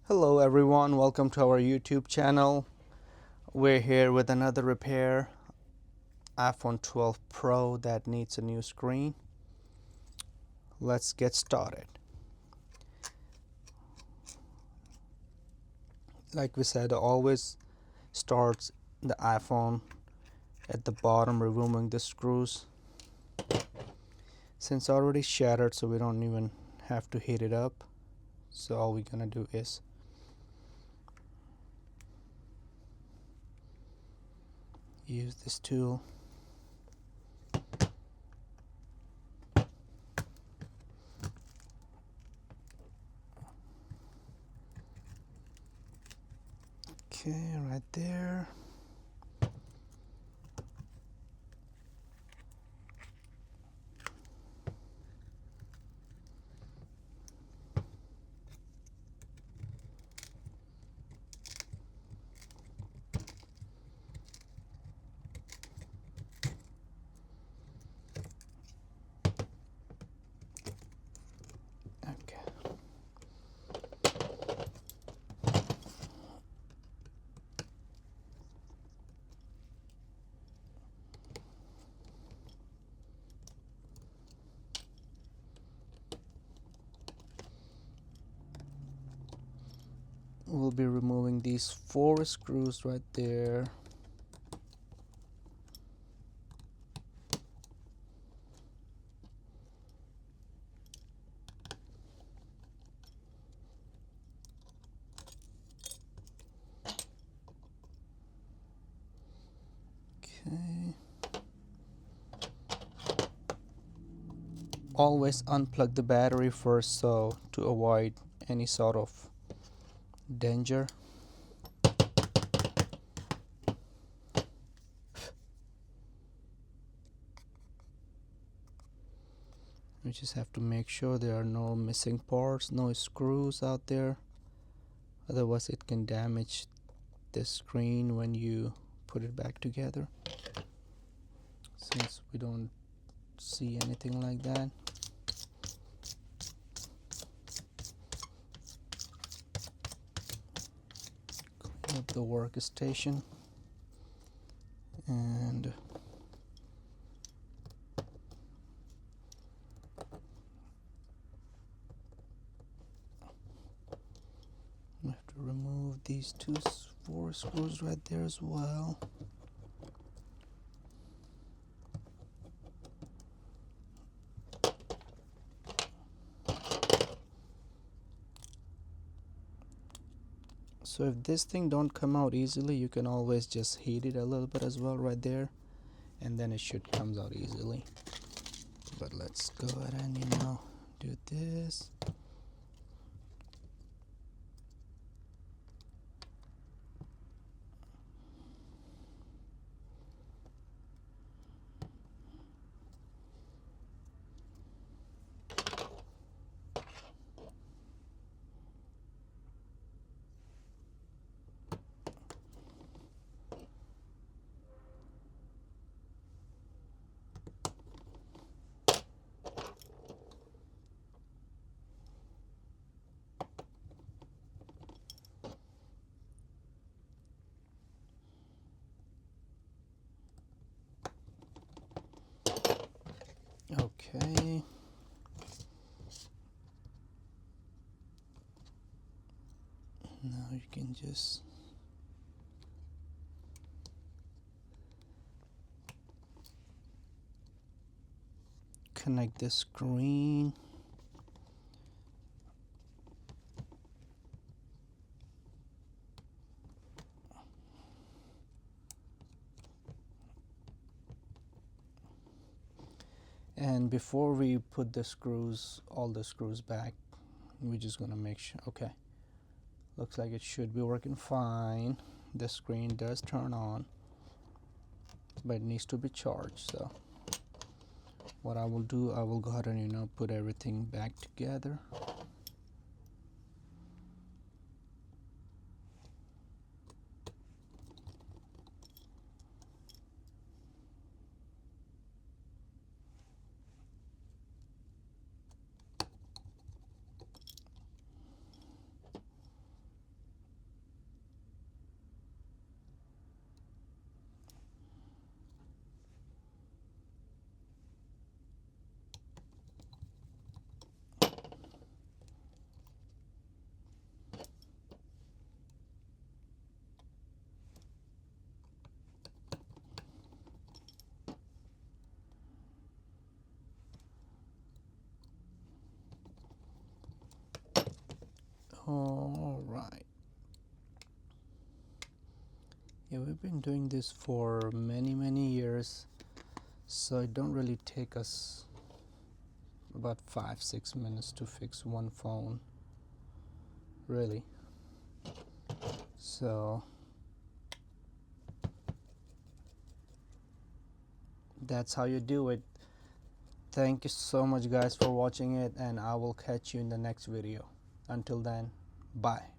Hello everyone, welcome to our YouTube channel. We're here with another repair, iPhone 12 Pro that needs a new screen. Let's get started. Like we said, always starts the iPhone at the bottom, removing the screws. Since already shattered, so we don't even have to heat it up. So all we're gonna do is use this tool. Okay, right there. Okay. We'll be removing these 4 screws right there. Okay. Always unplug the battery first, so to avoid any sort of danger. We just have to make sure there are no missing parts, no screws out there. Otherwise it can damage the screen when you put it back together. Since we don't see anything like that. Clean up the workstation and we have to remove these 4 screws right there as well. So if this thing don't come out easily, you can always just heat it a little bit as well right there, and then it should comes out easily. But let's go ahead and do this. Okay. Now you can just connect the screen. And before we put the screws, all the screws back, we're just gonna make sure. Okay, looks like it should be working fine. The screen does turn on, but it needs to be charged. So what I will do, I will go ahead and put everything back together. All right. Yeah, we've been doing this for many years, so it don't really take us about 5-6 minutes to fix one phone, really. So that's how you do it. Thank you so much guys for watching it, and I will catch you in the next video. Until then, bye.